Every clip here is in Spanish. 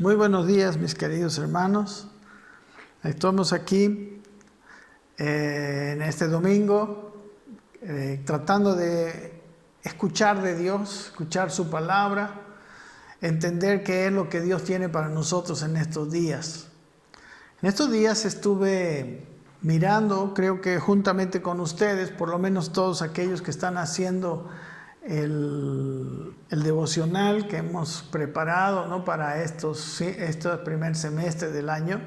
Muy buenos días, mis queridos hermanos. Estamos aquí en este domingo tratando de escuchar de Dios, escuchar su palabra, entender qué es lo que Dios tiene para nosotros en estos días. En estos días estuve mirando, creo que juntamente con ustedes, por lo menos todos aquellos que están haciendo el devocional que hemos preparado, ¿no?, para este primer semestre del año,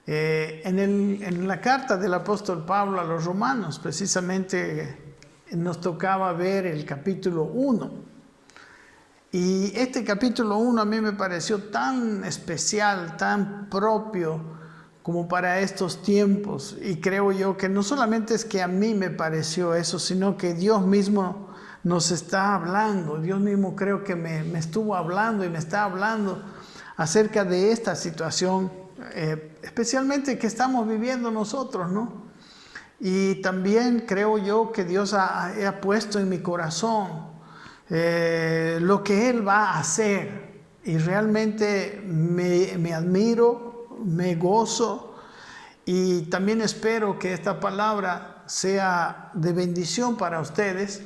en la carta del apóstol Pablo a los romanos, precisamente nos tocaba ver el capítulo 1. Y este capítulo 1 a mí me pareció tan especial, tan propio como para estos tiempos. Y creo yo que no solamente es que a mí me pareció eso, sino que Dios mismo nos está hablando. Dios mismo creo que me estuvo hablando y me está hablando acerca de esta situación, especialmente que estamos viviendo nosotros, ¿no? Y también creo yo que Dios ha puesto en mi corazón lo que Él va a hacer. Y realmente me admiro, me gozo y también espero que esta palabra sea de bendición para ustedes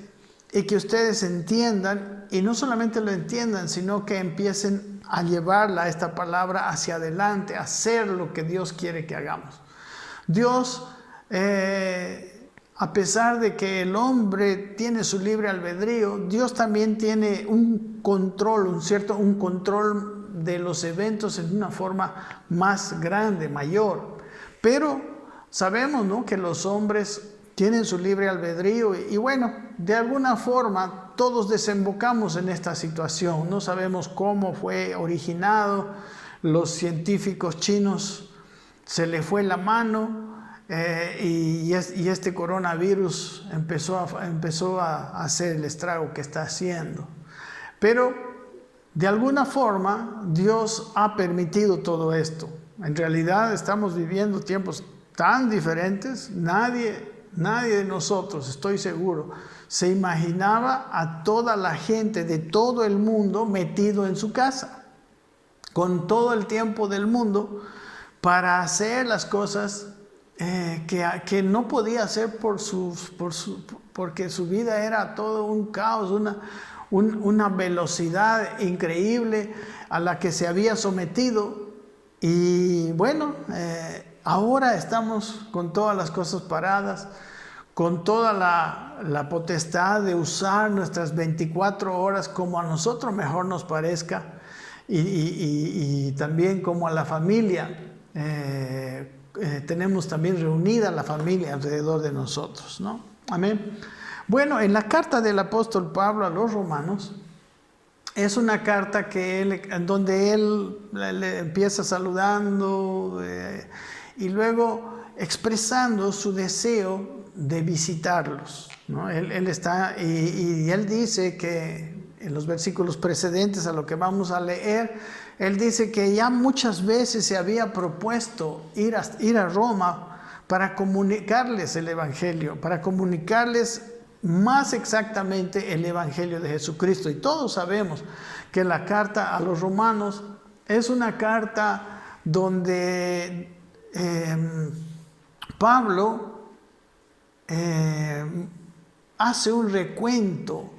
y que ustedes entiendan, y no solamente lo entiendan, sino que empiecen a llevarla, esta palabra, hacia adelante, a hacer lo que Dios quiere que hagamos. Dios, a pesar de que el hombre tiene su libre albedrío, Dios también tiene un control, un control de los eventos en una forma más grande, mayor. Pero sabemos, ¿no?, que los hombres tienen su libre albedrío y bueno, de alguna forma todos desembocamos en esta situación. No sabemos cómo fue originado. Los científicos chinos se le fue la mano y este coronavirus empezó a hacer el estrago que está haciendo. Pero de alguna forma Dios ha permitido todo esto. En realidad estamos viviendo tiempos tan diferentes. Nadie de nosotros, estoy seguro, se imaginaba a toda la gente de todo el mundo metido en su casa, con todo el tiempo del mundo para hacer las cosas que no podía hacer porque su vida era todo un caos, una velocidad increíble a la que se había sometido. Y bueno, ahora estamos con todas las cosas paradas, con toda la potestad de usar nuestras 24 horas como a nosotros mejor nos parezca y también como a la familia. Tenemos también reunida la familia alrededor de nosotros, ¿no? Amén. Bueno, en la carta del apóstol Pablo a los romanos, es una carta donde él le empieza saludando y luego expresando su deseo de visitarlos, ¿no? Él dice que en los versículos precedentes a lo que vamos a leer, él dice que ya muchas veces se había propuesto ir a Roma para comunicarles el Evangelio, para comunicarles más exactamente el Evangelio de Jesucristo. Y todos sabemos que la carta a los romanos es una carta donde Pablo hace un recuento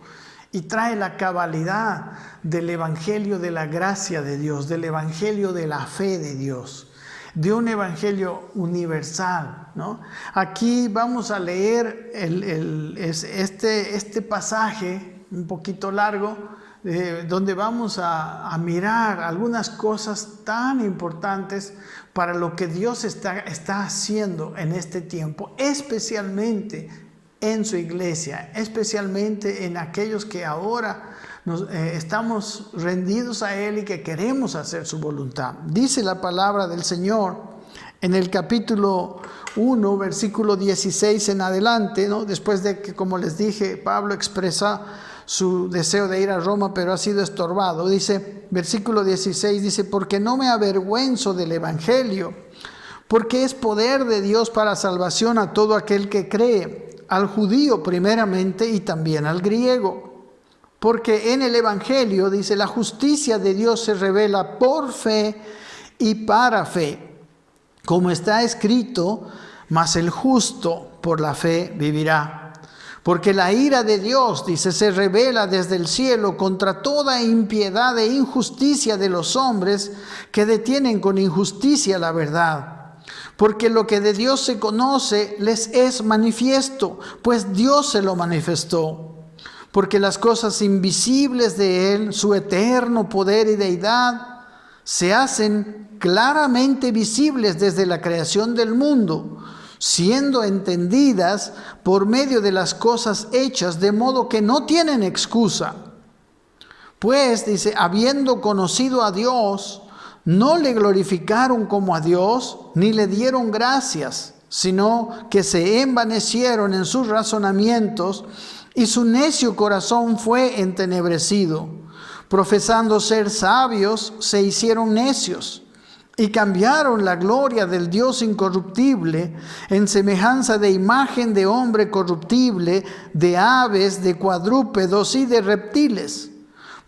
y trae la cabalidad del Evangelio de la gracia de Dios, del Evangelio de la fe de Dios, de un evangelio universal, ¿no? Aquí vamos a leer este pasaje un poquito largo, donde vamos a mirar algunas cosas tan importantes para lo que Dios está haciendo en este tiempo, especialmente en su iglesia, especialmente en aquellos que ahora estamos rendidos a Él y que queremos hacer su voluntad. Dice la palabra del Señor en el capítulo 1, versículo 16 en adelante, ¿no? Después de que, como les dije, Pablo expresa su deseo de ir a Roma, pero ha sido estorbado. Dice, versículo 16, dice: porque no me avergüenzo del Evangelio, porque es poder de Dios para salvación a todo aquel que cree, al judío primeramente y también al griego. Porque en el Evangelio, dice, la justicia de Dios se revela por fe y para fe. Como está escrito, mas el justo por la fe vivirá. Porque la ira de Dios, dice, se revela desde el cielo contra toda impiedad e injusticia de los hombres que detienen con injusticia la verdad. Porque lo que de Dios se conoce les es manifiesto, pues Dios se lo manifestó. Porque las cosas invisibles de Él, su eterno poder y deidad, se hacen claramente visibles desde la creación del mundo, siendo entendidas por medio de las cosas hechas, de modo que no tienen excusa. Pues, dice, habiendo conocido a Dios, no le glorificaron como a Dios, ni le dieron gracias, sino que se envanecieron en sus razonamientos, y su necio corazón fue entenebrecido. Profesando ser sabios, se hicieron necios y cambiaron la gloria del Dios incorruptible en semejanza de imagen de hombre corruptible, de aves, de cuadrúpedos y de reptiles.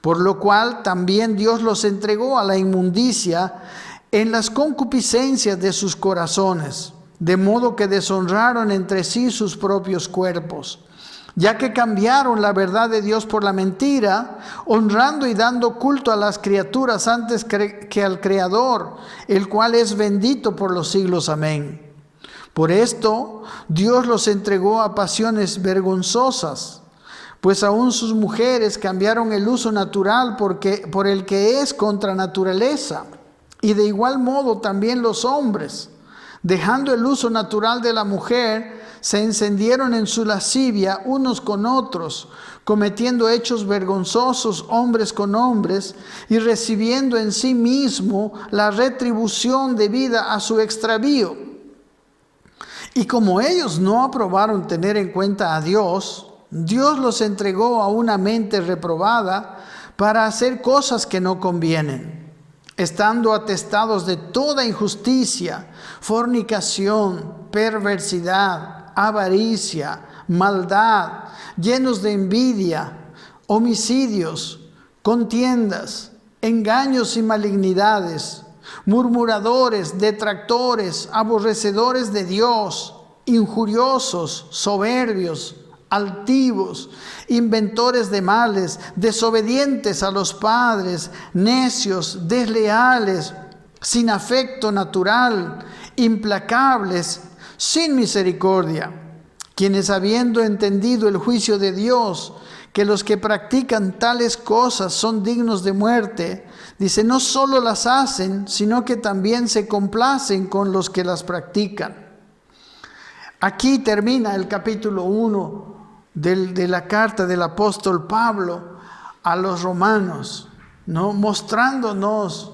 Por lo cual también Dios los entregó a la inmundicia en las concupiscencias de sus corazones, de modo que deshonraron entre sí sus propios cuerpos, ya que cambiaron la verdad de Dios por la mentira, honrando y dando culto a las criaturas antes que al Creador, el cual es bendito por los siglos. Amén. Por esto Dios los entregó a pasiones vergonzosas, pues aún sus mujeres cambiaron el uso natural por el que es contra naturaleza, y de igual modo también los hombres, dejando el uso natural de la mujer, se encendieron en su lascivia unos con otros, cometiendo hechos vergonzosos hombres con hombres, y recibiendo en sí mismo la retribución debida a su extravío. Y como ellos no aprobaron tener en cuenta a Dios, Dios los entregó a una mente reprobada para hacer cosas que no convienen, estando atestados de toda injusticia, fornicación, perversidad, avaricia, maldad, llenos de envidia, homicidios, contiendas, engaños y malignidades, murmuradores, detractores, aborrecedores de Dios, injuriosos, soberbios, altivos, inventores de males, desobedientes a los padres, necios, desleales, sin afecto natural, implacables, sin misericordia, quienes habiendo entendido el juicio de Dios, que los que practican tales cosas son dignos de muerte, dice, no solo las hacen, sino que también se complacen con los que las practican. Aquí termina el capítulo 1 de la carta del apóstol Pablo a los romanos, ¿no? Mostrándonos,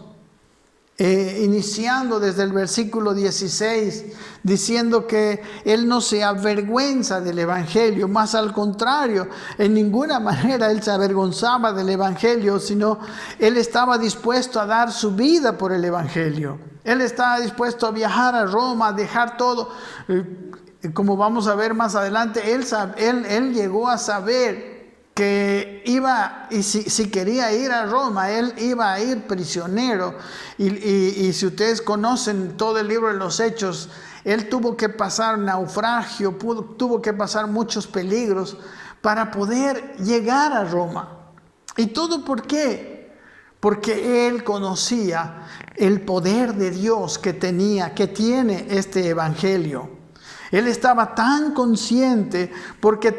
iniciando desde el versículo 16, diciendo que él no se avergüenza del evangelio, más al contrario, en ninguna manera él se avergonzaba del evangelio, sino él estaba dispuesto a dar su vida por el evangelio. Él estaba dispuesto a viajar a Roma, a dejar todo. Como vamos a ver más adelante, él llegó a saber que iba, y si quería ir a Roma, él iba a ir prisionero. Y si ustedes conocen todo el libro de los Hechos, él tuvo que pasar naufragio, tuvo que pasar muchos peligros para poder llegar a Roma. ¿Y todo por qué? Porque él conocía el poder de Dios que tiene este evangelio. Él estaba tan consciente porque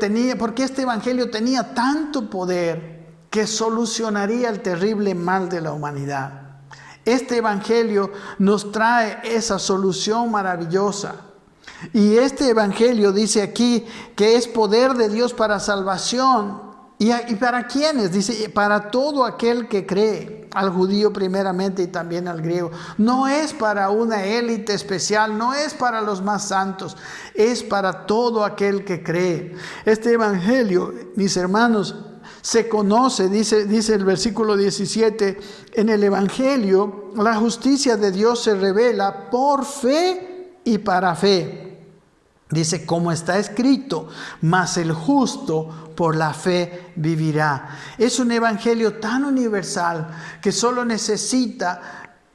este evangelio tenía tanto poder que solucionaría el terrible mal de la humanidad. Este evangelio nos trae esa solución maravillosa. Y este evangelio dice aquí que es poder de Dios para salvación. ¿Y para quiénes? Dice, para todo aquel que cree, al judío primeramente y también al griego. No es para una élite especial, no es para los más santos, es para todo aquel que cree. Este evangelio, mis hermanos, se conoce, dice el versículo 17, en el evangelio la justicia de Dios se revela por fe y para fe. Dice, como está escrito, mas el justo por la fe vivirá. Es un evangelio tan universal que solo necesita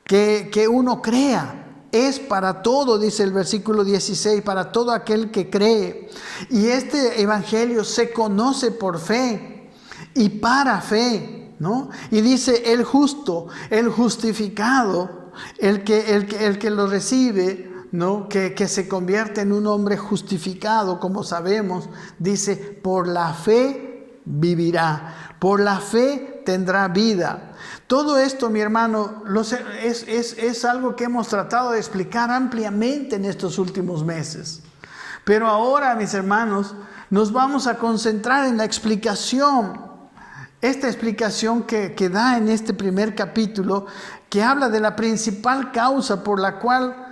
que uno crea. Es para todo, dice el versículo 16, para todo aquel que cree. Y este evangelio se conoce por fe y para fe, ¿no? Y dice el justo, el justificado, el que lo recibe, ¿no? Que se convierte en un hombre justificado, como sabemos, dice, por la fe vivirá, por la fe tendrá vida. Todo esto, mi hermano, es algo que hemos tratado de explicar ampliamente en estos últimos meses. Pero ahora, mis hermanos, nos vamos a concentrar en la explicación, esta explicación que da en este primer capítulo, que habla de la principal causa por la cual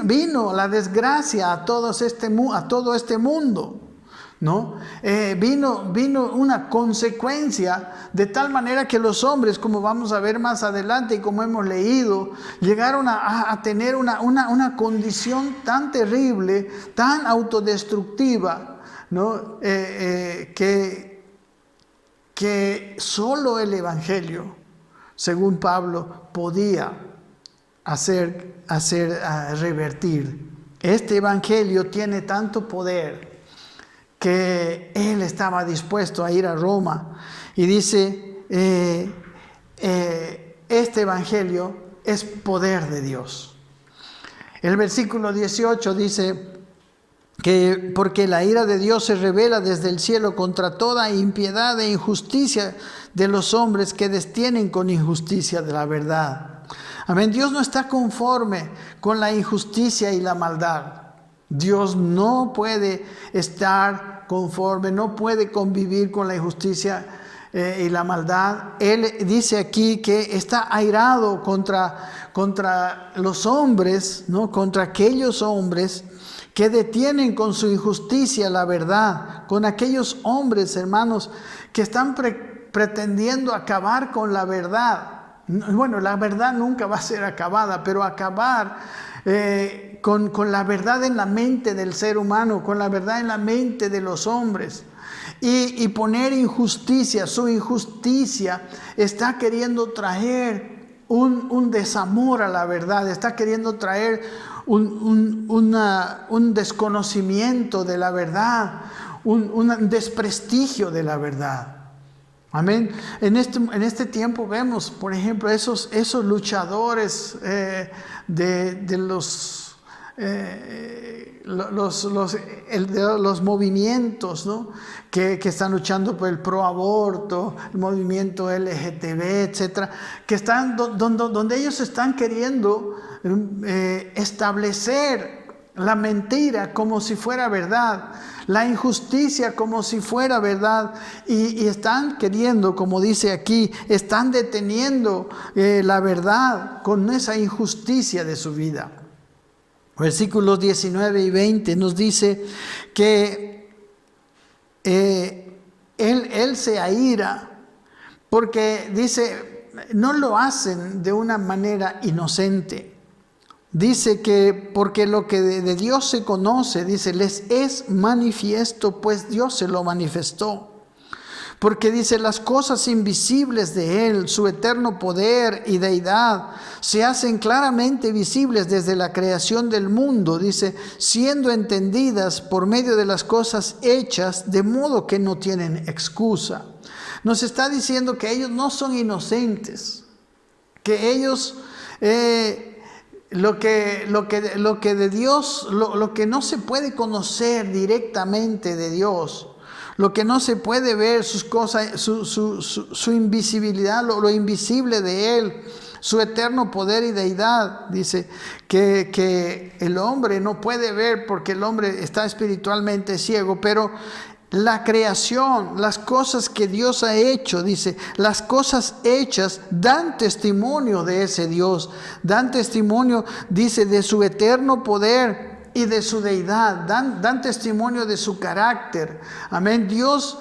vino la desgracia a todo este mundo, ¿no? Vino una consecuencia de tal manera que los hombres, como vamos a ver más adelante y como hemos leído, llegaron a tener una condición tan terrible, tan autodestructiva, ¿no? Que solo el evangelio, según Pablo, podía revertir. Este evangelio tiene tanto poder que él estaba dispuesto a ir a Roma. Y dice, este evangelio es poder de Dios. El versículo 18 dice que porque la ira de Dios se revela desde el cielo contra toda impiedad e injusticia de los hombres que detienen con injusticia de la verdad. Amén. Dios no está conforme con la injusticia y la maldad. Dios no puede estar conforme, no puede convivir con la injusticia y la maldad. Él dice aquí que está airado contra los hombres, ¿no? Contra aquellos hombres que detienen con su injusticia la verdad, con aquellos hombres, hermanos, que están pretendiendo acabar con la verdad. Bueno, la verdad nunca va a ser acabada, pero acabar con la verdad en la mente del ser humano, con la verdad en la mente de los hombres, y poner injusticia. Su injusticia está queriendo traer un desamor a la verdad, está queriendo traer un desconocimiento de la verdad, un desprestigio de la verdad. Amén. En este tiempo vemos, por ejemplo, esos luchadores de los movimientos, ¿no? que están luchando por el pro aborto, el movimiento LGTB, etcétera, que están donde ellos están queriendo establecer la mentira como si fuera verdad, la injusticia como si fuera verdad, y están queriendo, como dice aquí, están deteniendo la verdad con esa injusticia de su vida. Versículos 19 y 20 nos dice que él se aira porque dice, no lo hacen de una manera inocente. Dice que porque lo que de Dios se conoce, dice, les es manifiesto, pues Dios se lo manifestó. Porque dice, las cosas invisibles de Él, su eterno poder y deidad, se hacen claramente visibles desde la creación del mundo, dice, siendo entendidas por medio de las cosas hechas, de modo que no tienen excusa. Nos está diciendo que ellos no son inocentes, que ellos... Lo que de Dios, lo que no se puede conocer directamente de Dios, lo que no se puede ver, sus cosas, su invisibilidad, lo invisible de Él, su eterno poder y deidad, dice que el hombre no puede ver porque el hombre está espiritualmente ciego, pero la creación, las cosas que Dios ha hecho, dice, las cosas hechas dan testimonio de ese Dios, dan testimonio, dice, de su eterno poder y de su deidad, dan testimonio de su carácter. Amén. Dios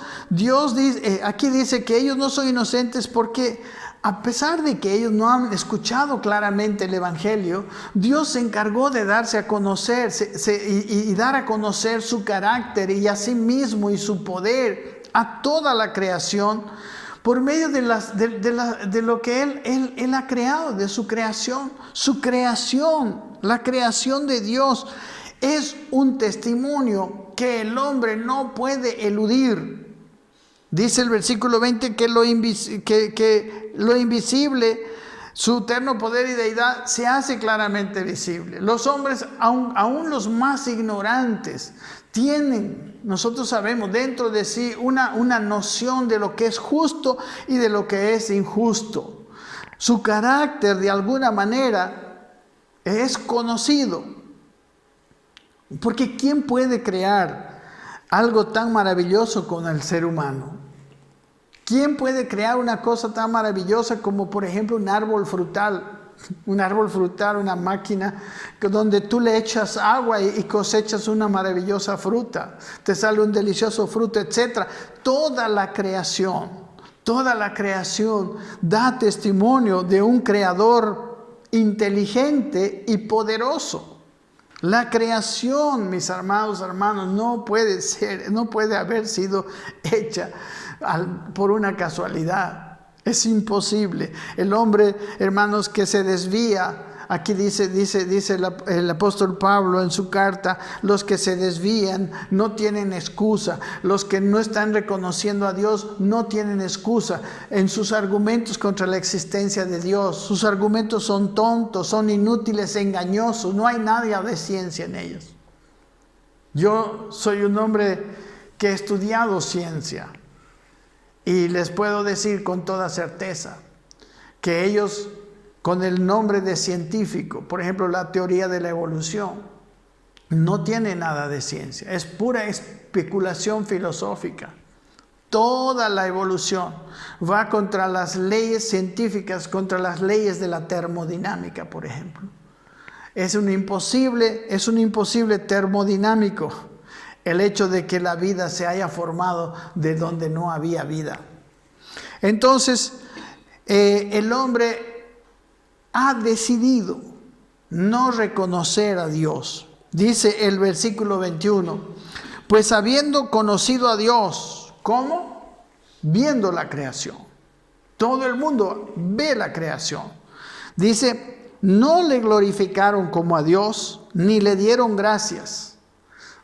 dice, aquí dice que ellos no son inocentes porque A pesar de que ellos no han escuchado claramente el Evangelio, Dios se encargó de darse a conocer y dar a conocer su carácter y a sí mismo y su poder a toda la creación por medio de lo que Él ha creado, de su creación. Su creación, la creación de Dios, es un testimonio que el hombre no puede eludir. Dice el versículo 20 que lo invisible, su eterno poder y deidad, se hace claramente visible. Los hombres, aún los más ignorantes, tienen, nosotros sabemos, dentro de sí una noción de lo que es justo y de lo que es injusto. Su carácter, de alguna manera, es conocido. Porque ¿quién puede crear algo tan maravilloso con el ser humano? ¿Quién puede crear una cosa tan maravillosa como, por ejemplo, un árbol frutal? Un árbol frutal, una máquina donde tú le echas agua y cosechas una maravillosa fruta. Te sale un delicioso fruto, etc. Toda la creación da testimonio de un creador inteligente y poderoso. La creación, mis amados hermanos, no puede haber sido hecha por una casualidad. Es imposible. El hombre, hermanos, que se desvía, aquí dice el apóstol Pablo en su carta, los que se desvían no tienen excusa. Los que no están reconociendo a Dios no tienen excusa en sus argumentos contra la existencia de Dios. Sus argumentos son tontos, son inútiles, engañosos. No hay nada de ciencia en ellos. Yo soy un hombre que he estudiado ciencia. Y les puedo decir con toda certeza que ellos, con el nombre de científico, por ejemplo, la teoría de la evolución, no tiene nada de ciencia, es pura especulación filosófica. Toda la evolución va contra las leyes científicas, contra las leyes de la termodinámica, por ejemplo. Es un imposible termodinámico el hecho de que la vida se haya formado de donde no había vida. Entonces, el hombre ha decidido no reconocer a Dios. Dice el versículo 21, pues habiendo conocido a Dios, ¿cómo? Viendo la creación. Todo el mundo ve la creación. Dice, no le glorificaron como a Dios, ni le dieron gracias.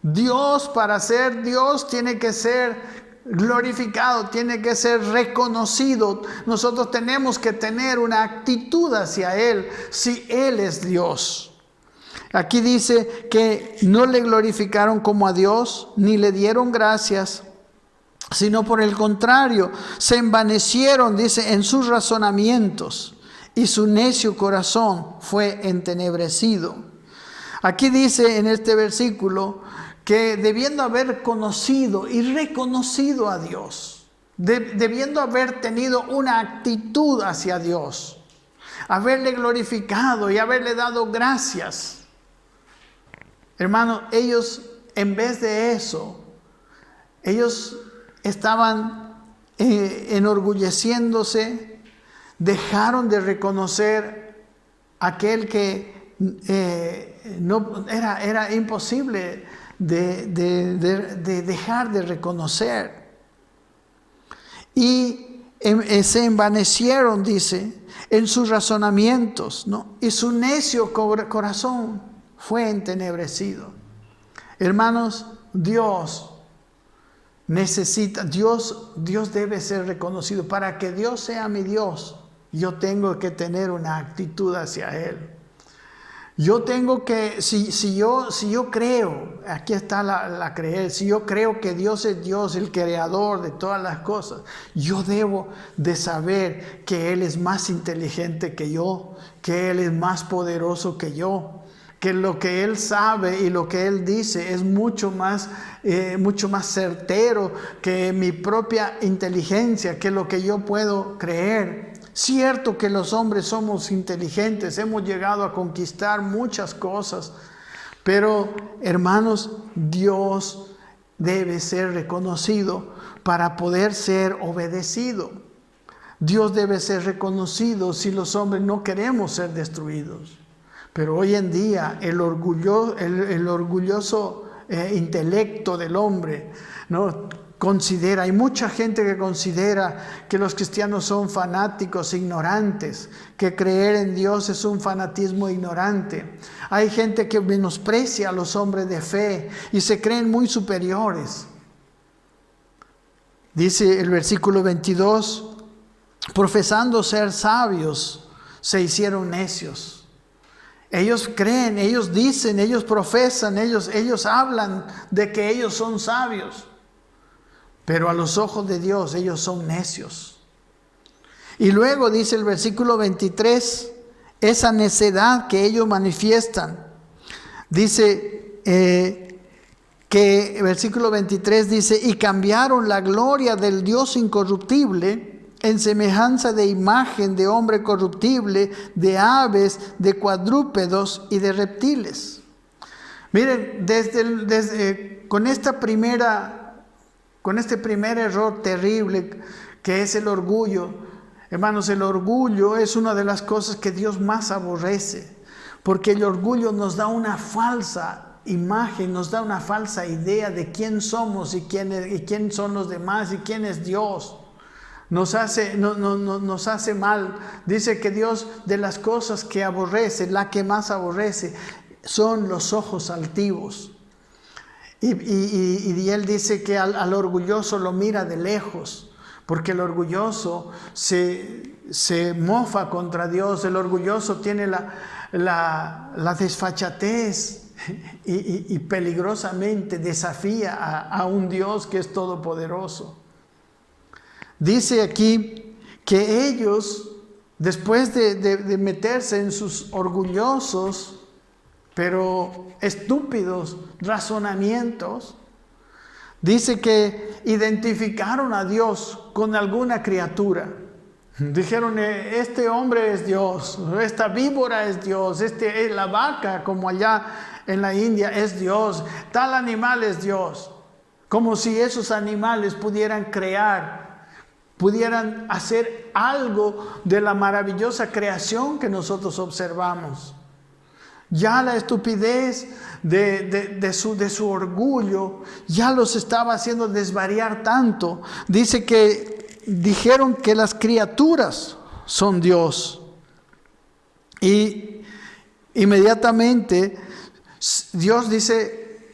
Dios, para ser Dios, tiene que ser glorificado, tiene que ser reconocido. Nosotros tenemos que tener una actitud hacia Él, si Él es Dios. Aquí dice que no le glorificaron como a Dios, ni le dieron gracias, sino por el contrario, se envanecieron, dice, en sus razonamientos, y su necio corazón fue entenebrecido. Aquí dice en este versículo que debiendo haber conocido y reconocido a Dios, debiendo haber tenido una actitud hacia Dios, haberle glorificado y haberle dado gracias. Hermano, ellos en vez de eso, ellos estaban enorgulleciéndose, dejaron de reconocer aquel que no era imposible de dejar de reconocer. Y se envanecieron, dice, en sus razonamientos, ¿no? Y su necio corazón fue entenebrecido. Hermanos, Dios debe ser reconocido. Para que Dios sea mi Dios, yo tengo que tener una actitud hacia Él. Yo tengo que, si yo creo, aquí está la creer, si yo creo que Dios es Dios, el creador de todas las cosas, yo debo de saber que Él es más inteligente que yo, que Él es más poderoso que yo, que lo que Él sabe y lo que Él dice es mucho más certero que mi propia inteligencia, que lo que yo puedo creer. Cierto que los hombres somos inteligentes, hemos llegado a conquistar muchas cosas, pero hermanos, Dios debe ser reconocido para poder ser obedecido. Dios debe ser reconocido si los hombres no queremos ser destruidos. Pero hoy en día el orgulloso intelecto del hombre, ¿no?, considera, hay mucha gente que considera que los cristianos son fanáticos, ignorantes, que creer en Dios es un fanatismo ignorante. Hay gente que menosprecia a los hombres de fe y se creen muy superiores. Dice el versículo 22, profesando ser sabios, se hicieron necios. Ellos creen, ellos dicen, ellos profesan, ellos hablan de que ellos son sabios. Pero a los ojos de Dios ellos son necios. Y luego dice el versículo 23, esa necedad que ellos manifiestan. Dice que el versículo 23 dice, y cambiaron la gloria del Dios incorruptible en semejanza de imagen de hombre corruptible, de aves, de cuadrúpedos y de reptiles. Miren, con este primer error terrible que es el orgullo, hermanos, el orgullo es una de las cosas que Dios más aborrece, porque el orgullo nos da una falsa imagen, nos da una falsa idea de quién somos y quién son los demás y quién es Dios. Nos hace mal. Dice que Dios, de las cosas que aborrece, la que más aborrece son los ojos altivos. Y Él dice que al orgulloso lo mira de lejos, porque el orgulloso se mofa contra Dios. El orgulloso tiene la desfachatez y peligrosamente desafía a un Dios que es todopoderoso. Dice aquí que ellos, después de meterse en sus orgullosos pero estúpidos razonamientos, dice que identificaron a Dios con alguna criatura. Dijeron, este hombre es Dios, esta víbora es Dios, la vaca, como allá en la India, es Dios, tal animal es Dios. Como si esos animales pudieran hacer algo de la maravillosa creación que nosotros observamos. Ya la estupidez de su orgullo ya los estaba haciendo desvariar tanto. Dice que dijeron que las criaturas son Dios. Y inmediatamente Dios dice,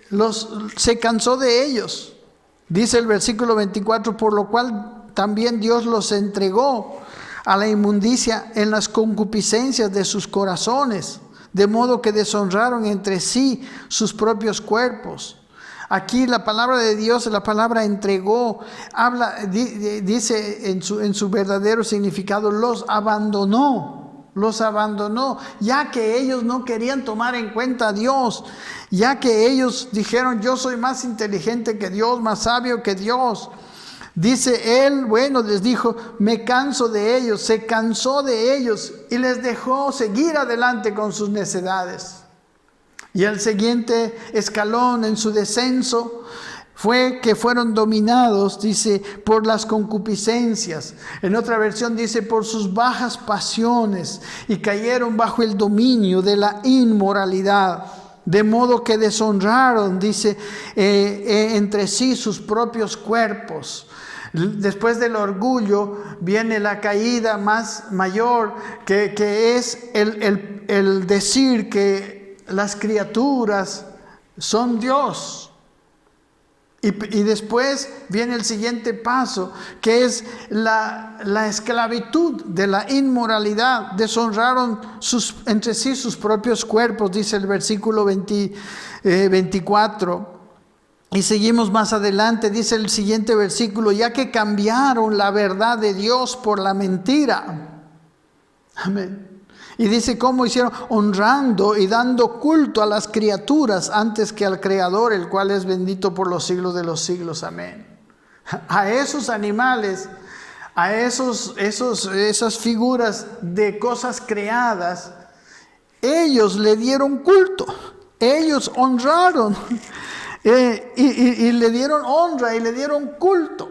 se cansó de ellos. Dice el versículo 24, por lo cual también Dios los entregó a la inmundicia en las concupiscencias de sus corazones, de modo que deshonraron entre sí sus propios cuerpos. Aquí la palabra de Dios, la palabra entregó, dice en su verdadero significado, los abandonó, ya que ellos no querían tomar en cuenta a Dios, ya que ellos dijeron, yo soy más inteligente que Dios, más sabio que Dios. Dice él, les dijo, me canso de ellos, se cansó de ellos y les dejó seguir adelante con sus necedades. Y el siguiente escalón en su descenso fue que fueron dominados, dice, por las concupiscencias. En otra versión dice, por sus bajas pasiones, y cayeron bajo el dominio de la inmoralidad. De modo que deshonraron, dice, entre sí sus propios cuerpos. Después del orgullo viene la caída mayor, que es el decir que las criaturas son Dios. Y después viene el siguiente paso, que es la esclavitud de la inmoralidad. Deshonraron entre sí sus propios cuerpos, dice el versículo 24. Y seguimos más adelante, dice el siguiente versículo, ya que cambiaron la verdad de Dios por la mentira. Amén. Y dice cómo hicieron, honrando y dando culto a las criaturas antes que al Creador, el cual es bendito por los siglos de los siglos. Amén. A esos animales, a esas figuras de cosas creadas, ellos le dieron culto, ellos honraron. Y le dieron honra y le dieron culto.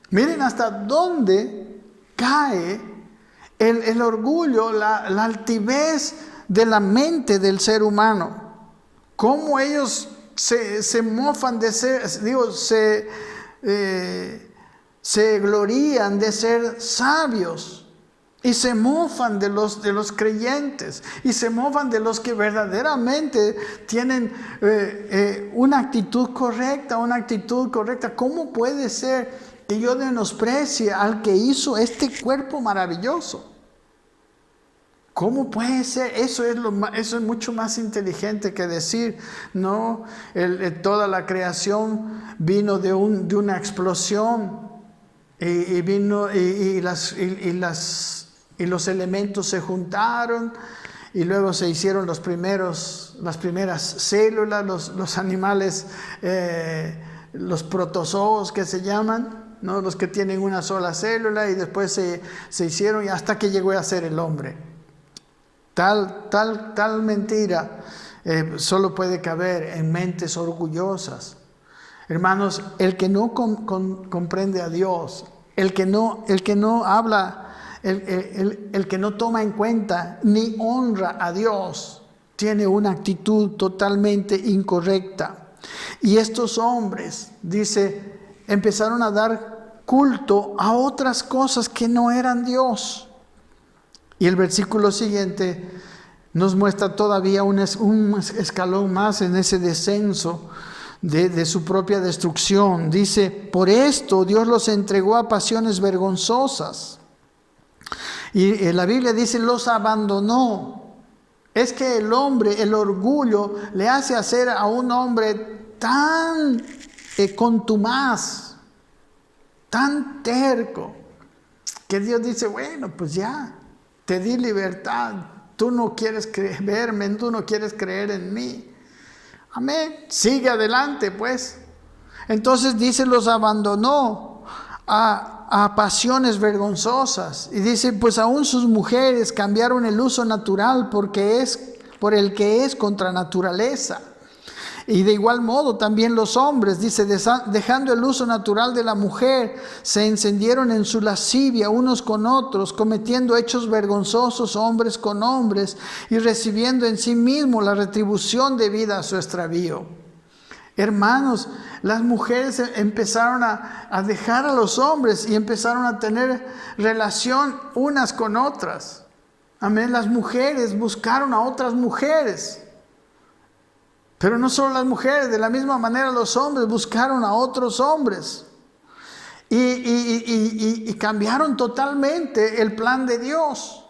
Miren hasta dónde cae el orgullo, la altivez de la mente del ser humano. Cómo ellos se mofan de ser, se glorían de ser sabios. Y se mofan de los creyentes, y se mofan de los que verdaderamente tienen una actitud correcta, ¿Cómo puede ser que yo menosprecie al que hizo este cuerpo maravilloso? ¿Cómo puede ser? Eso es mucho más inteligente que decir, no, toda la creación vino de una explosión y los elementos se juntaron y luego se hicieron las primeras células, los animales, los protozoos que se llaman, ¿no? Los que tienen una sola célula, y después se hicieron, y hasta que llegó a ser el hombre. Tal mentira solo puede caber en mentes orgullosas. Hermanos, el que no comprende a Dios, el que no habla, el que no toma en cuenta ni honra a Dios, tiene una actitud totalmente incorrecta. Y estos hombres, dice, empezaron a dar culto a otras cosas que no eran Dios. Y el versículo siguiente nos muestra todavía un escalón más en ese descenso de su propia destrucción. Dice, por esto Dios los entregó a pasiones vergonzosas. Y la Biblia dice, los abandonó. Es que el orgullo le hace hacer a un hombre tan contumaz, tan terco, que Dios dice, bueno, pues ya, te di libertad, tú no quieres verme, tú no quieres creer en mí. Amén, sigue adelante pues. Entonces dice, los abandonó a pasiones vergonzosas. Y dice, pues aún sus mujeres cambiaron el uso natural por el que es contra naturaleza. Y de igual modo también los hombres, dice, dejando el uso natural de la mujer, se encendieron en su lascivia unos con otros, cometiendo hechos vergonzosos hombres con hombres, y recibiendo en sí mismo la retribución debida a su extravío. Hermanos, las mujeres empezaron a dejar a los hombres y empezaron a tener relación unas con otras. Amén. Las mujeres buscaron a otras mujeres. Pero no solo las mujeres, de la misma manera los hombres buscaron a otros hombres. Y cambiaron totalmente el plan de Dios.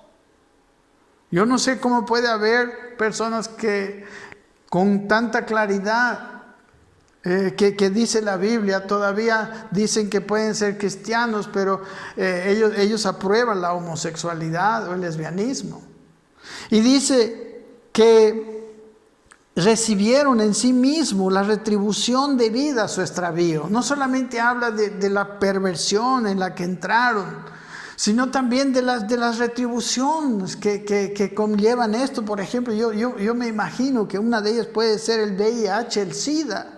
Yo no sé cómo puede haber personas que con tanta claridad que dice la Biblia, todavía dicen que pueden ser cristianos, pero ellos aprueban la homosexualidad o el lesbianismo. Y dice que recibieron en sí mismo la retribución debida a su extravío. No solamente habla de la perversión en la que entraron, sino también de las retribuciones que conllevan esto. Por ejemplo, yo me imagino que una de ellas puede ser el VIH, el SIDA.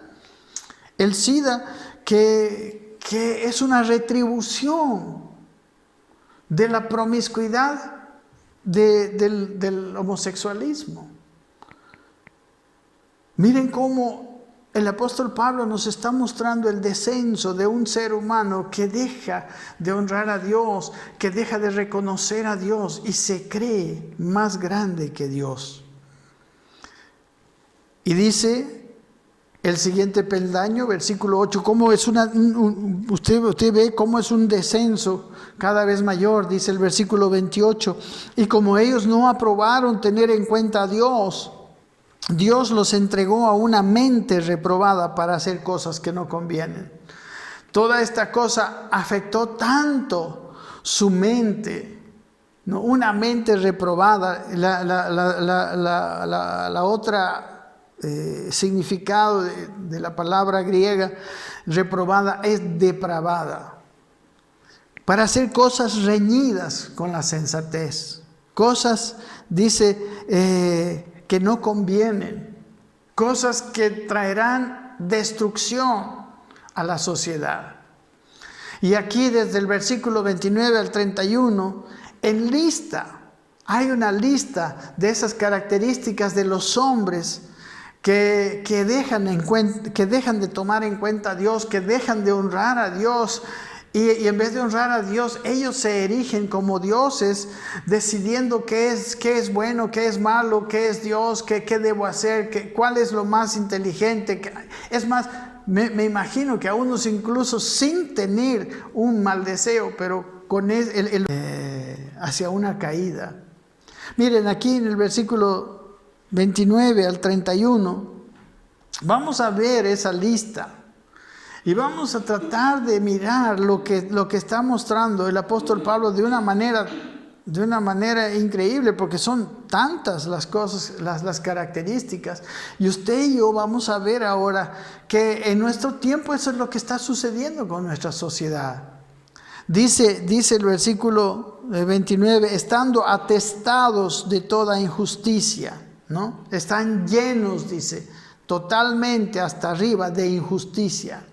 El SIDA que es una retribución de la promiscuidad del homosexualismo. Miren cómo el apóstol Pablo nos está mostrando el descenso de un ser humano que deja de honrar a Dios, que deja de reconocer a Dios y se cree más grande que Dios. Y dice el siguiente peldaño, versículo 8, cómo es usted ve cómo es un descenso cada vez mayor, dice el versículo 28, y como ellos no aprobaron tener en cuenta a Dios, Dios los entregó a una mente reprobada para hacer cosas que no convienen. Toda esta cosa afectó tanto su mente, ¿no? Una mente reprobada. La otra significado de la palabra griega reprobada es depravada. Para hacer cosas reñidas con la sensatez. Cosas, dice, que no convienen, cosas que traerán destrucción a la sociedad. Y aquí desde el versículo 29 al 31, hay una lista de esas características de los hombres que dejan de tomar en cuenta a Dios, que dejan de honrar a Dios. Y en vez de honrar a Dios, ellos se erigen como dioses, decidiendo qué es bueno, qué es malo, qué es Dios, qué debo hacer, cuál es lo más inteligente. Es más, me imagino que a unos incluso sin tener un mal deseo, pero con hacia una caída. Miren, aquí en el versículo 29 al 31, vamos a ver esa lista. Y vamos a tratar de mirar lo que está mostrando el apóstol Pablo de una manera increíble, porque son tantas las cosas, las características. Y usted y yo vamos a ver ahora que en nuestro tiempo eso es lo que está sucediendo con nuestra sociedad. Dice el versículo 29, estando atestados de toda injusticia, ¿no? Están llenos, dice, totalmente hasta arriba de injusticia.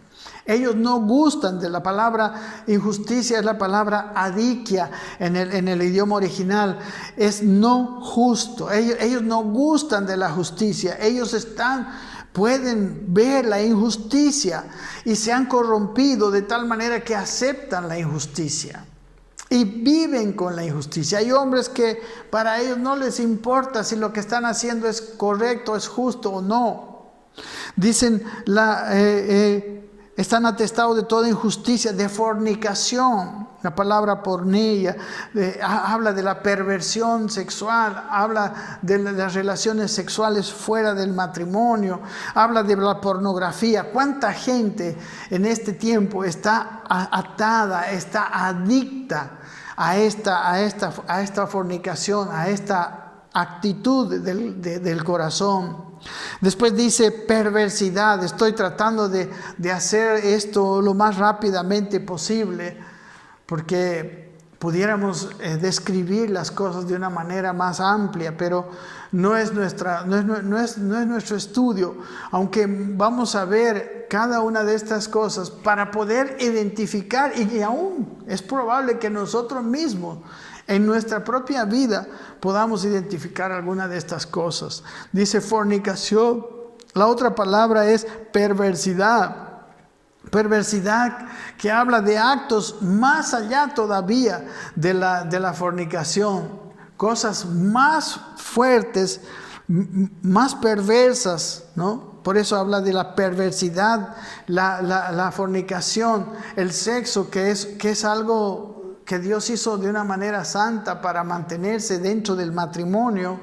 Ellos no gustan de la palabra injusticia, es la palabra adikia en el idioma original, es no justo. Ellos no gustan de la justicia, ellos pueden ver la injusticia y se han corrompido de tal manera que aceptan la injusticia y viven con la injusticia. Hay hombres que para ellos no les importa si lo que están haciendo es correcto, es justo o no. Dicen están atestados de toda injusticia, de fornicación. La palabra porneia habla de la perversión sexual, habla de las relaciones sexuales fuera del matrimonio, habla de la pornografía. ¿Cuánta gente en este tiempo está atada, está adicta a esta fornicación, a esta actitud del corazón? Después dice perversidad. Estoy tratando de hacer esto lo más rápidamente posible, porque pudiéramos describir las cosas de una manera más amplia, pero no es nuestro estudio, aunque vamos a ver cada una de estas cosas para poder identificar, y aún es probable que nosotros mismos en nuestra propia vida podamos identificar alguna de estas cosas. Dice fornicación. La otra palabra es perversidad. Perversidad que habla de actos más allá todavía de la fornicación. Cosas más fuertes, más perversas, ¿no? Por eso habla de la perversidad, la fornicación, el sexo, que es algo que Dios hizo de una manera santa para mantenerse dentro del matrimonio.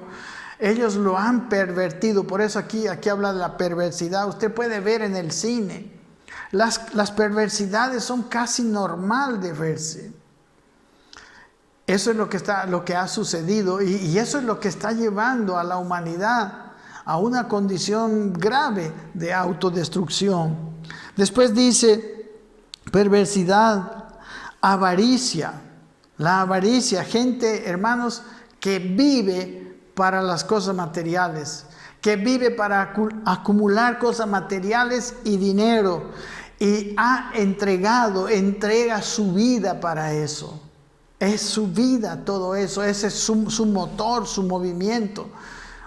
Ellos lo han pervertido. Por eso aquí habla de la perversidad. Usted puede ver en el cine, las perversidades son casi normal de verse. Eso es lo que ha sucedido, y eso es lo que está llevando a la humanidad a una condición grave de autodestrucción. Después dice perversidad, avaricia. La avaricia, gente, hermanos, que vive para las cosas materiales, que vive para acumular cosas materiales y dinero, y entrega su vida para eso. Es su vida todo eso, ese es su motor, su movimiento.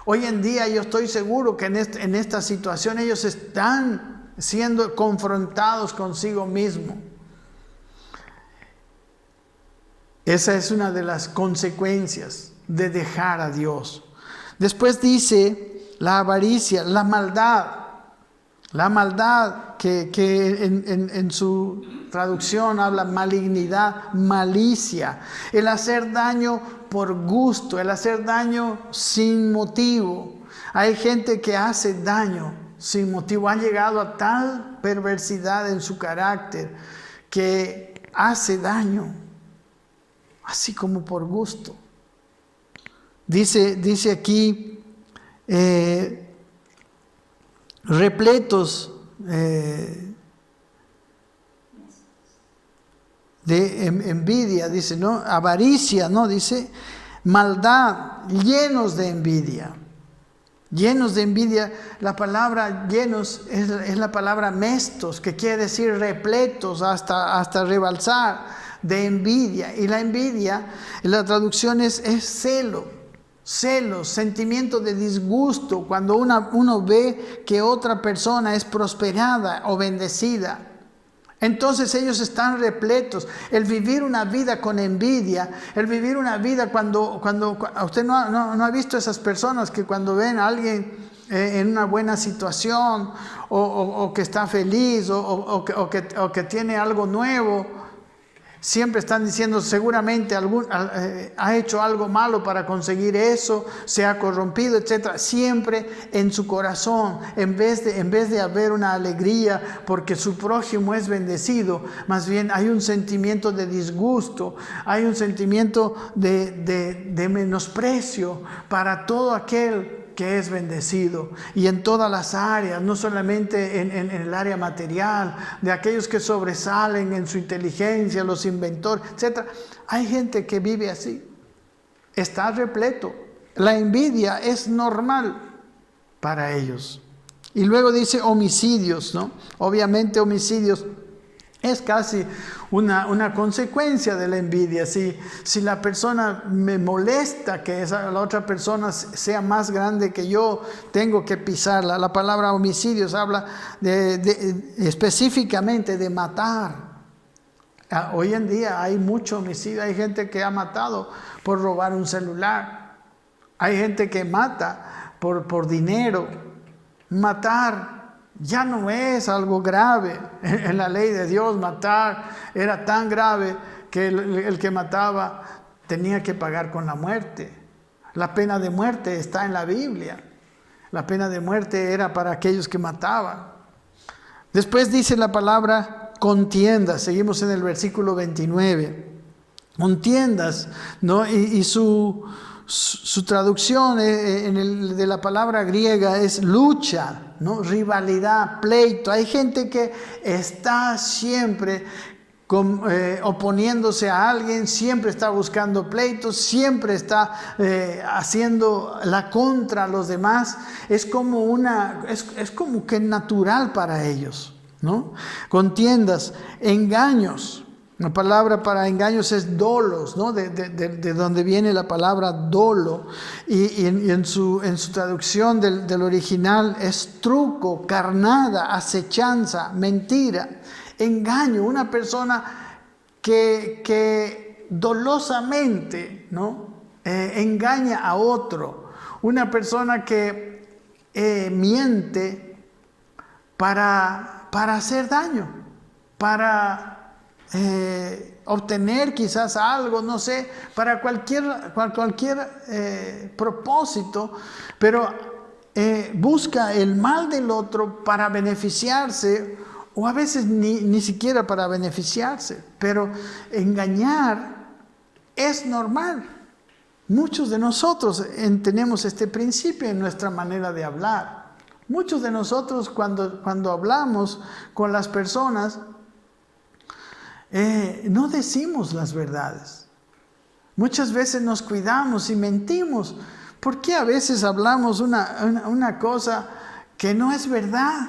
Hoy en día yo estoy seguro que en esta situación ellos están siendo confrontados consigo mismos. Esa es una de las consecuencias de dejar a Dios. Después dice la avaricia, la maldad. La maldad que en su traducción habla malignidad, malicia. El hacer daño por gusto, el hacer daño sin motivo. Hay gente que hace daño sin motivo. Han llegado a tal perversidad en su carácter que hace daño, así como por gusto. Dice aquí, repletos de envidia, dice, ¿no? Avaricia, ¿no? Dice, maldad, llenos de envidia. Llenos de envidia. La palabra llenos es la palabra mestos, que quiere decir repletos hasta rebalsar de envidia. Y la envidia, la traducción es celo. Celos, sentimiento de disgusto cuando uno ve que otra persona es prosperada o bendecida. Entonces ellos están repletos. El vivir una vida con envidia, el vivir una vida cuando usted no ha visto esas personas que cuando ven a alguien en una buena situación o que está feliz o que tiene algo nuevo, siempre están diciendo seguramente ha hecho algo malo para conseguir eso, se ha corrompido, etc. Siempre en su corazón, en vez de haber una alegría porque su prójimo es bendecido, más bien hay un sentimiento de disgusto, hay un sentimiento de menosprecio para todo aquel que es bendecido, y en todas las áreas, no solamente en el área material, de aquellos que sobresalen en su inteligencia, los inventores, etc. Hay gente que vive así, está repleto. La envidia es normal para ellos. Y luego dice homicidios, ¿no? Obviamente homicidios es casi una consecuencia de la envidia. Si la persona me molesta que la otra persona sea más grande que yo, tengo que pisarla. La palabra homicidios habla específicamente de matar. Hoy en día hay mucho homicidio. Hay gente que ha matado por robar un celular. Hay gente que mata por dinero. Matar ya no es algo grave. En la ley de Dios matar era tan grave que el que mataba tenía que pagar con la muerte. La pena de muerte está en la Biblia. La pena de muerte era para aquellos que mataban. Después dice la palabra contiendas. Seguimos en el versículo 29. Contiendas, ¿no? Y su traducción de la palabra griega es lucha, ¿no? Rivalidad, pleito. Hay gente que está siempre oponiéndose a alguien, siempre está buscando pleitos, siempre está haciendo la contra a los demás. Es como que natural para ellos, ¿no? Contiendas, engaños. La palabra para engaños es dolos, ¿no? De donde viene la palabra dolo, y en su traducción del original es truco, carnada, acechanza, mentira, engaño. Una persona que dolosamente, ¿no? Engaña a otro, una persona que miente para hacer daño, para obtener quizás algo, no sé, para cualquier propósito, pero busca el mal del otro para beneficiarse, o a veces ni siquiera para beneficiarse. Pero engañar es normal. Muchos de nosotros tenemos este principio en nuestra manera de hablar. Muchos de nosotros cuando hablamos con las personas, no decimos las verdades. Muchas veces nos cuidamos y mentimos. ¿Por qué a veces hablamos una cosa que no es verdad?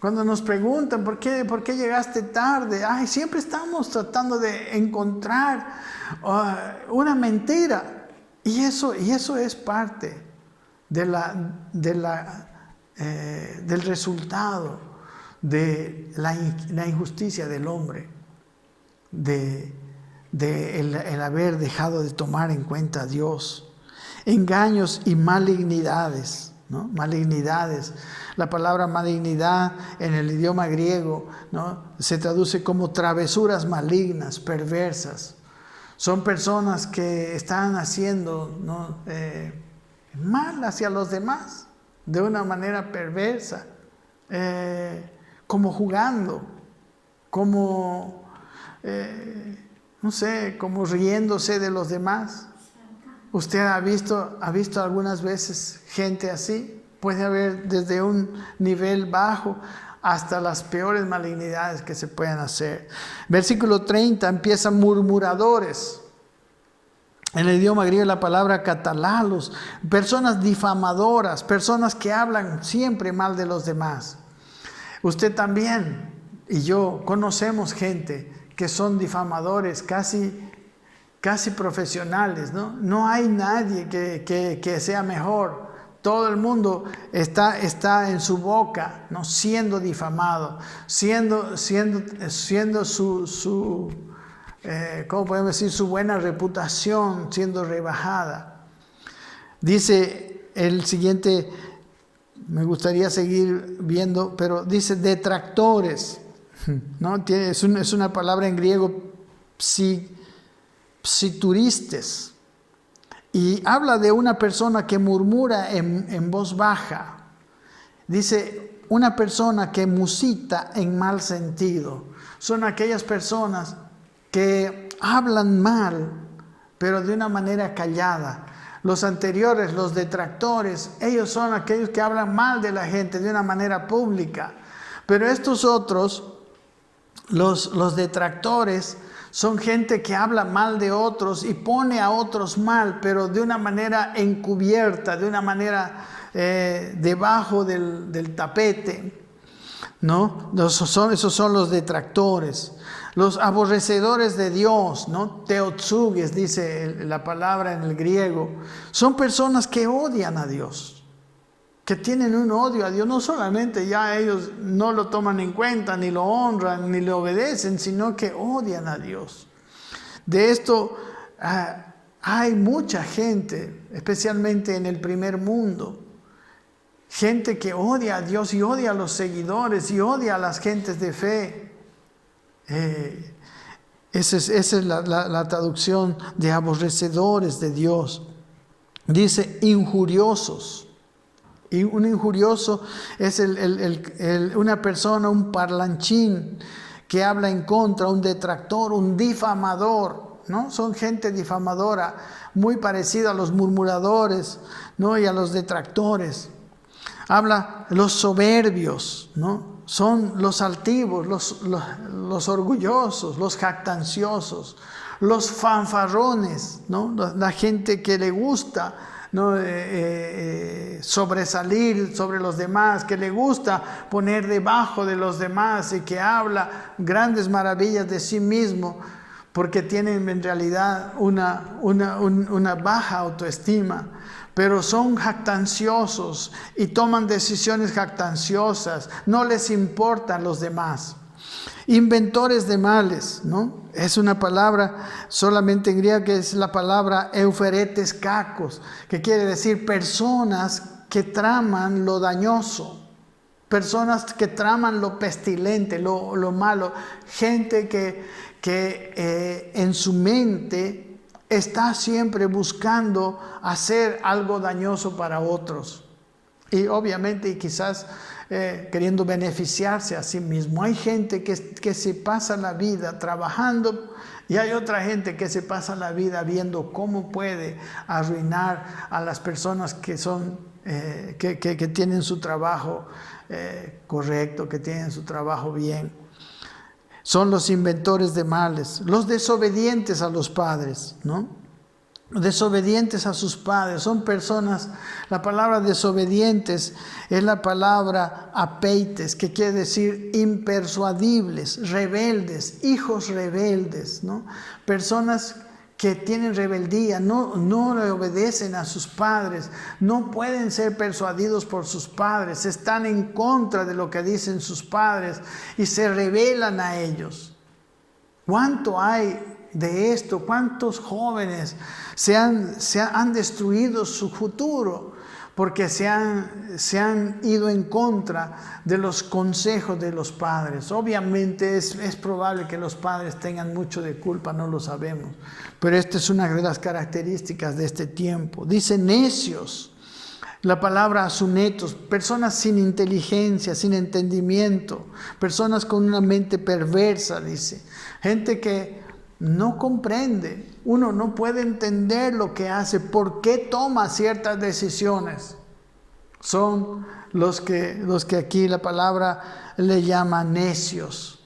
Cuando nos preguntan ¿por qué llegaste tarde? Siempre estamos tratando de encontrar una mentira. Y eso es parte del resultado de la injusticia del hombre. El haber dejado de tomar en cuenta a Dios. Engaños y malignidades, ¿no? Malignidades. La palabra malignidad en el idioma griego, ¿no? Se traduce como travesuras malignas, perversas. Son personas que están haciendo, ¿no? Mal hacia los demás de una manera perversa, como jugando, como no sé, como riéndose de los demás. ¿Usted ha visto algunas veces gente así? Puede haber desde un nivel bajo hasta las peores malignidades que se pueden hacer. Versículo 30 empieza murmuradores. En el idioma griego la palabra catalalos, personas difamadoras, personas que hablan siempre mal de los demás. Usted también y yo conocemos gente que son difamadores, casi profesionales, ¿no? No hay nadie que sea mejor. Todo el mundo está en su boca, ¿no? Siendo difamado, siendo su ¿cómo podemos decir? Su buena reputación siendo rebajada. Dice el siguiente, me gustaría seguir viendo, pero dice detractores, ¿no? Es una palabra en griego, psituristes, y habla de una persona que murmura en voz baja. Dice, una persona que musita en mal sentido. Son aquellas personas que hablan mal, pero de una manera callada. Los anteriores, los detractores, ellos son aquellos que hablan mal de la gente de una manera pública. Pero estos otros, los detractores, son gente que habla mal de otros y pone a otros mal, pero de una manera encubierta, de una manera debajo del tapete, ¿no? Esos son los detractores. Los aborrecedores de Dios, ¿no? Teotsuges, dice la palabra en el griego. Son personas que odian a Dios, que tienen un odio a Dios. No solamente ya ellos no lo toman en cuenta, ni lo honran, ni le obedecen, sino que odian a Dios. De esto hay mucha gente, especialmente en el primer mundo. Gente que odia a Dios y odia a los seguidores y odia a las gentes de fe. Esa es la traducción de aborrecedores de Dios. Dice injuriosos. Y un injurioso es una persona, un parlanchín que habla en contra, un detractor, un difamador, ¿no? Son gente difamadora, muy parecida a los murmuradores, ¿no? Y a los detractores. Habla los soberbios, ¿no? Son los altivos, los orgullosos, los jactanciosos, los fanfarrones, ¿no? La gente que le gusta, ¿no? Sobresalir sobre los demás, que le gusta poner debajo de los demás y que habla grandes maravillas de sí mismo porque tienen en realidad una baja autoestima. Pero son jactanciosos y toman decisiones jactanciosas, no les importan los demás. Inventores de males, ¿no? Es una palabra solamente en griego que es la palabra euferetes kakos, que quiere decir personas que traman lo dañoso, personas que traman lo pestilente, lo malo, gente que en su mente está siempre buscando hacer algo dañoso para otros. Y obviamente y quizás queriendo beneficiarse a sí mismo. Hay gente que se pasa la vida trabajando y hay otra gente que se pasa la vida viendo cómo puede arruinar a las personas que tienen su trabajo correcto, que tienen su trabajo bien. Son los inventores de males, los desobedientes a los padres, ¿no? Desobedientes a sus padres, son personas, la palabra desobedientes es la palabra apeites, que quiere decir impersuadibles, rebeldes, hijos rebeldes, ¿no? Personas que tienen rebeldía, no le obedecen a sus padres, no pueden ser persuadidos por sus padres, están en contra de lo que dicen sus padres y se rebelan a ellos. ¿Cuánto hay de esto? ¿Cuántos jóvenes han destruido su futuro porque se han ido en contra de los consejos de los padres? Obviamente es probable que los padres tengan mucho de culpa, no lo sabemos, pero esta es una de las características de este tiempo. Dice necios, la palabra asunetos, personas sin inteligencia, sin entendimiento, personas con una mente perversa, dice, gente que no comprende, uno no puede entender lo que hace, por qué toma ciertas decisiones. Son los que aquí la palabra le llama necios.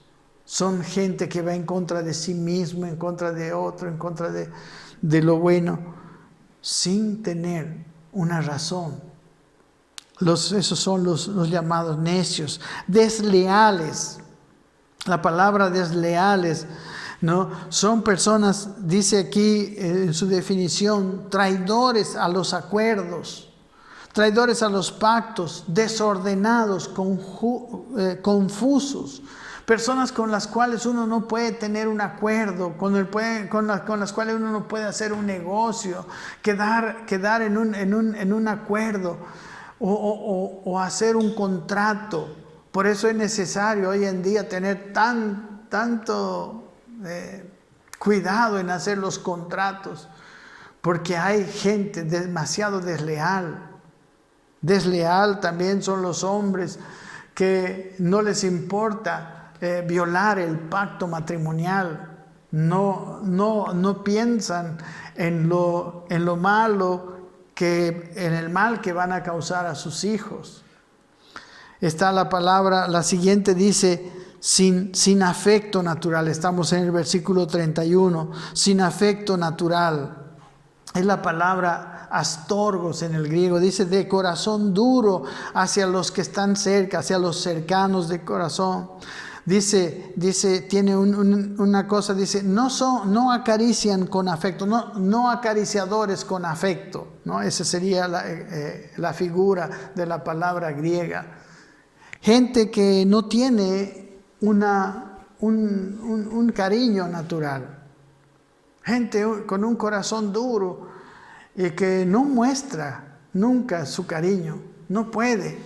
Son gente que va en contra de sí mismo, en contra de otro, en contra de de lo bueno sin tener una razón. Esos son los llamados necios, desleales. La palabra desleales, ¿no? Son personas, dice aquí en su definición, traidores a los acuerdos, traidores a los pactos, desordenados, confusos. Personas con las cuales uno no puede tener un acuerdo, con las cuales uno no puede hacer un negocio, quedar en un acuerdo o hacer un contrato. Por eso es necesario hoy en día tener tanto cuidado en hacer los contratos, porque hay gente demasiado desleal. Desleal también son los hombres que no les importa violar el pacto matrimonial, no piensan en lo malo, en el mal que van a causar a sus hijos. Está la palabra, la siguiente dice, sin afecto natural. Estamos en el versículo 31, sin afecto natural. Es la palabra astorgos en el griego, dice de corazón duro hacia los que están cerca, hacia los cercanos de corazón. Dice, tiene una cosa, dice, no acarician con afecto, no acariciadores con afecto, ¿no? Esa sería la figura de la palabra griega. Gente que no tiene un cariño natural. Gente con un corazón duro y que no muestra nunca su cariño, no puede.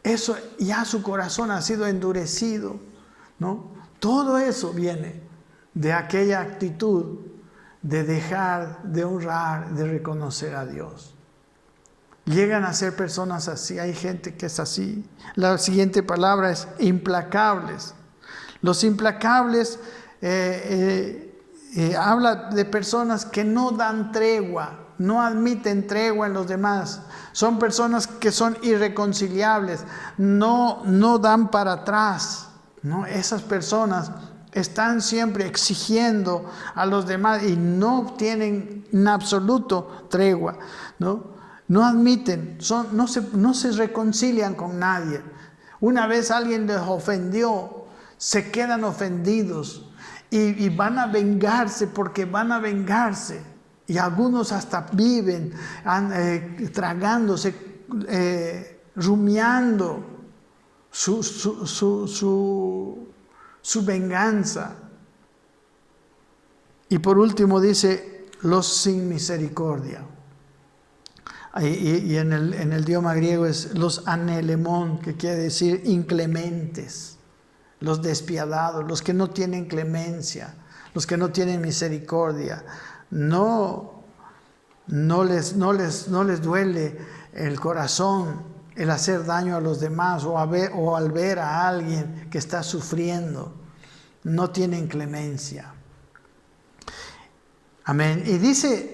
Eso ya su corazón ha sido endurecido, ¿no? Todo eso viene de aquella actitud de dejar de honrar, de reconocer a Dios. Llegan a ser personas así, hay gente que es así. La siguiente palabra es implacables. Los implacables habla de personas que no dan tregua, no admiten tregua en los demás. Son personas que son irreconciliables, no dan para atrás, ¿no? Esas personas están siempre exigiendo a los demás y no tienen en absoluto tregua, ¿no? No admiten, no se reconcilian con nadie. Una vez alguien les ofendió, se quedan ofendidos y van a vengarse porque van a vengarse. Y algunos hasta viven tragándose, rumiando su venganza. Y por último dice, los sin misericordia. Y en el idioma griego es los anelemón, que quiere decir inclementes, los despiadados, los que no tienen clemencia, los que no tienen misericordia. No les duele el corazón el hacer daño a los demás o al ver a alguien que está sufriendo. No tienen clemencia. Amén. Y dice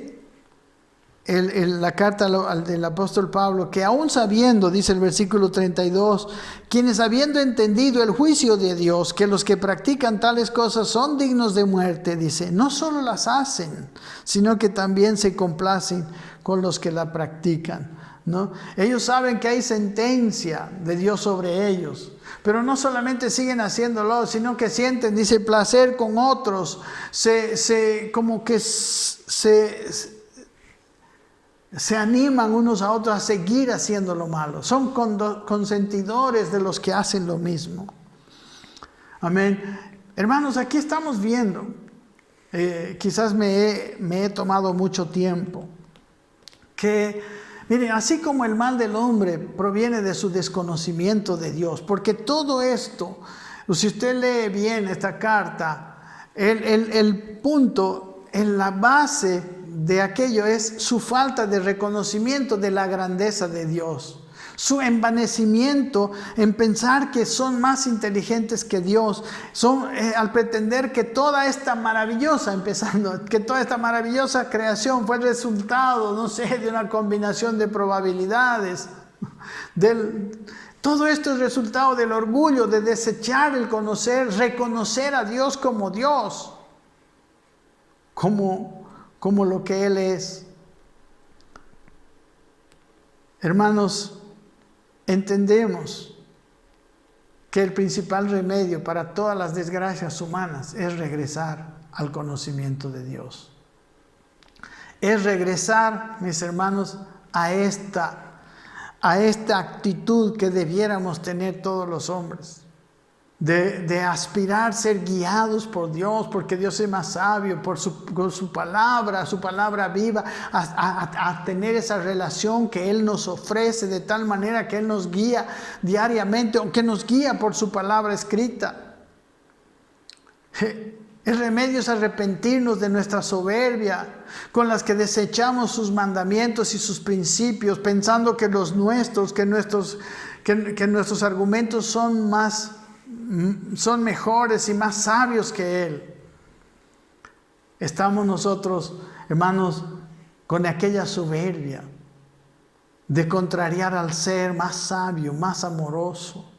la carta del apóstol Pablo, que aún sabiendo, dice el versículo 32, quienes habiendo entendido el juicio de Dios, que los que practican tales cosas son dignos de muerte, dice, no solo las hacen, sino que también se complacen con los que la practican, ¿no? Ellos saben que hay sentencia de Dios sobre ellos, pero no solamente siguen haciéndolo, sino que sienten, dice, placer con otros, se animan unos a otros a seguir haciendo lo malo. Son consentidores de los que hacen lo mismo. Amén. Hermanos, aquí estamos viendo, quizás me he tomado mucho tiempo, que, miren, así como el mal del hombre proviene de su desconocimiento de Dios, porque todo esto, si usted lee bien esta carta, el punto, en la base de aquello es su falta de reconocimiento de la grandeza de Dios, su envanecimiento en pensar que son más inteligentes que Dios, al pretender que toda esta maravillosa creación fue el resultado, no sé, de una combinación de probabilidades. Todo esto es resultado del orgullo, de desechar el reconocer a Dios como Dios, como como lo que Él es. Hermanos, entendemos que el principal remedio para todas las desgracias humanas es regresar al conocimiento de Dios. Es regresar, mis hermanos, a esta actitud que debiéramos tener todos los hombres. De aspirar a ser guiados por Dios, porque Dios es más sabio, por su palabra viva, a tener esa relación que Él nos ofrece de tal manera que Él nos guía diariamente, o que nos guía por su palabra escrita. El remedio es arrepentirnos de nuestra soberbia, con las que desechamos sus mandamientos y sus principios, pensando que nuestros argumentos son mejores y más sabios que Él. Estamos nosotros, hermanos, con aquella soberbia de contrariar al ser más sabio, más amoroso,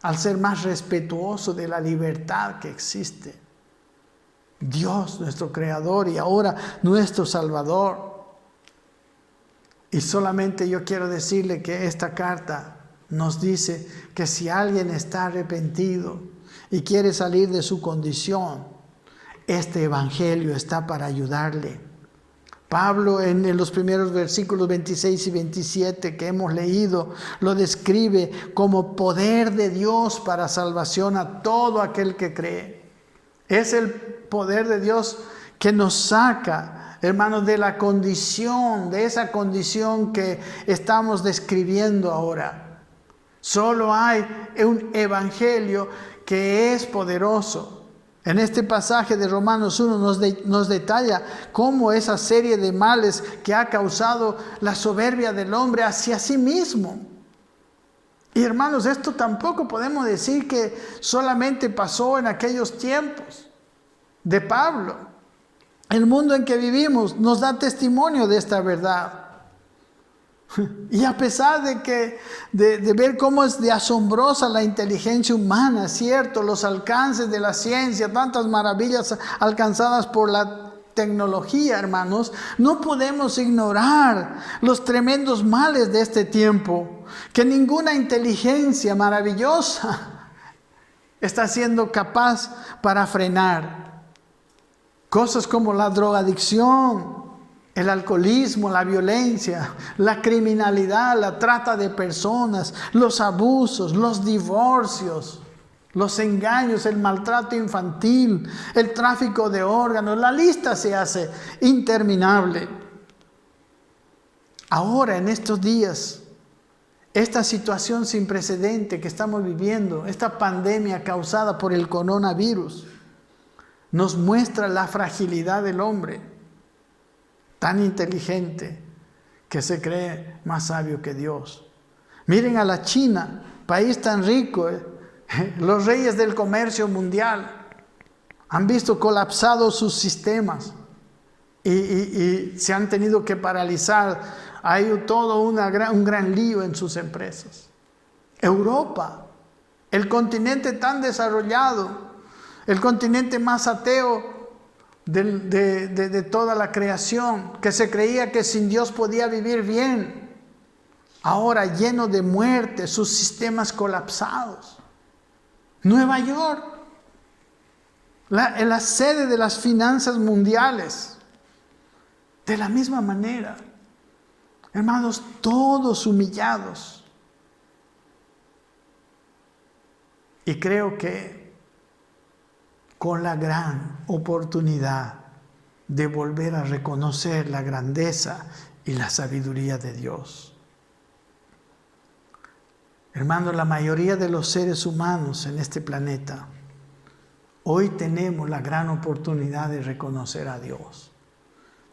al ser más respetuoso de la libertad que existe. Dios, nuestro Creador, y ahora nuestro Salvador. Y solamente yo quiero decirle que esta carta nos dice que si alguien está arrepentido y quiere salir de su condición, este evangelio está para ayudarle. Pablo en los primeros versículos 26 y 27 que hemos leído lo describe como poder de Dios para salvación a todo aquel que cree. Es el poder de Dios que nos saca, hermanos, de esa condición que estamos describiendo ahora. Solo hay un evangelio que es poderoso. En este pasaje de Romanos 1 nos detalla cómo esa serie de males que ha causado la soberbia del hombre hacia sí mismo. Y hermanos, esto tampoco podemos decir que solamente pasó en aquellos tiempos de Pablo. El mundo en que vivimos nos da testimonio de esta verdad. Y a pesar de ver cómo es de asombrosa la inteligencia humana, ¿cierto? Los alcances de la ciencia, tantas maravillas alcanzadas por la tecnología, hermanos, no podemos ignorar los tremendos males de este tiempo, que ninguna inteligencia maravillosa está siendo capaz para frenar. Cosas como la drogadicción, el alcoholismo, la violencia, la criminalidad, la trata de personas, los abusos, los divorcios, los engaños, el maltrato infantil, el tráfico de órganos, la lista se hace interminable. Ahora, en estos días, esta situación sin precedente que estamos viviendo, esta pandemia causada por el coronavirus, nos muestra la fragilidad del hombre, tan inteligente que se cree más sabio que Dios. Miren a la China, país tan rico, los reyes del comercio mundial han visto colapsados sus sistemas y se han tenido que paralizar. Hay todo un gran lío en sus empresas. Europa, el continente tan desarrollado, el continente más ateo de toda la creación, que se creía que sin Dios podía vivir bien, ahora lleno de muerte, sus sistemas colapsados. Nueva York, la sede de las finanzas mundiales, de la misma manera. Hermanos, todos humillados. Y creo que con la gran oportunidad de volver a reconocer la grandeza y la sabiduría de Dios. Hermanos, la mayoría de los seres humanos en este planeta, hoy tenemos la gran oportunidad de reconocer a Dios,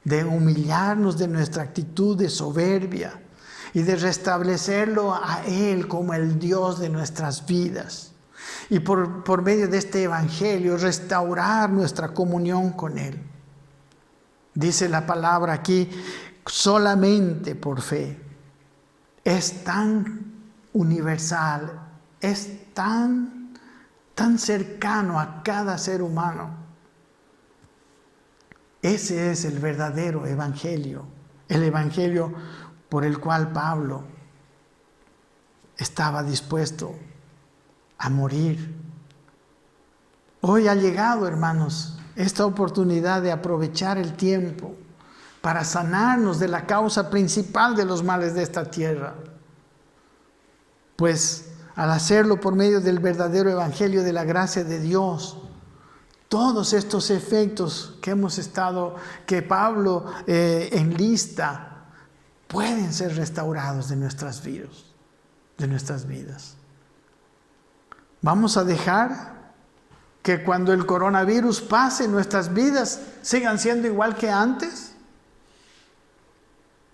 de humillarnos de nuestra actitud de soberbia y de restablecerlo a Él como el Dios de nuestras vidas. Y por medio de este evangelio restaurar nuestra comunión con Él. Dice la palabra aquí, solamente por fe. Es tan universal, es tan cercano a cada ser humano. Ese es el verdadero evangelio, el evangelio por el cual Pablo estaba dispuesto a morir. Hoy ha llegado, hermanos, esta oportunidad de aprovechar el tiempo para sanarnos de la causa principal de los males de esta tierra. Pues al hacerlo por medio del verdadero evangelio de la gracia de Dios, todos estos efectos que Pablo enlista, pueden ser restaurados de nuestras vidas. Vamos a dejar que cuando el coronavirus pase, nuestras vidas sigan siendo igual que antes.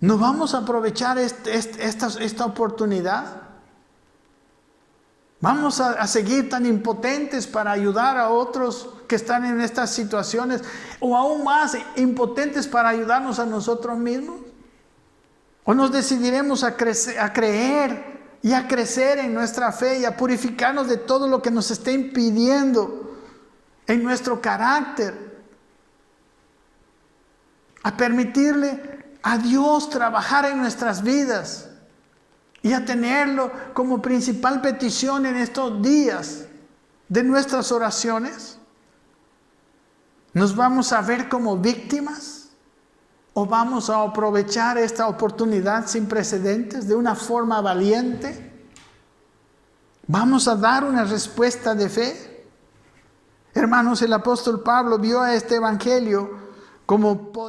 ¿No vamos a aprovechar esta oportunidad? ¿Vamos a seguir tan impotentes para ayudar a otros que están en estas situaciones? ¿O aún más impotentes para ayudarnos a nosotros mismos? ¿O nos decidiremos a creer y a crecer en nuestra fe y a purificarnos de todo lo que nos esté impidiendo en nuestro carácter? A permitirle a Dios trabajar en nuestras vidas y a tenerlo como principal petición en estos días de nuestras oraciones. ¿Nos vamos a ver como víctimas o vamos a aprovechar esta oportunidad sin precedentes de una forma valiente? ¿Vamos a dar una respuesta de fe? Hermanos, el apóstol Pablo vio a este evangelio como poder.